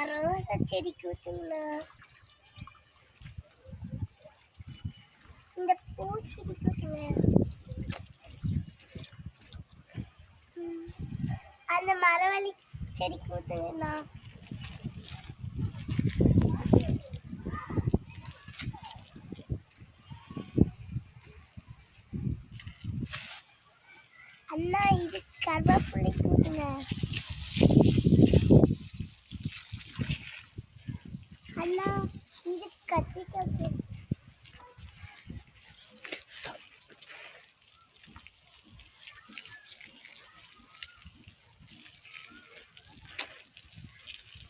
ரோசா செடிக்கு ஊத்துங்கண்ணா. இந்த பூச்செடிக்கு ஊத்துங்க. அந்த மரவள்ளி செடிக்கு ஊத்துங்கண்ணா. அண்ணா இது கருவேப்பிலைக்கு ஊத்துங்க. அண்ணா இது கத்திரிக்காய்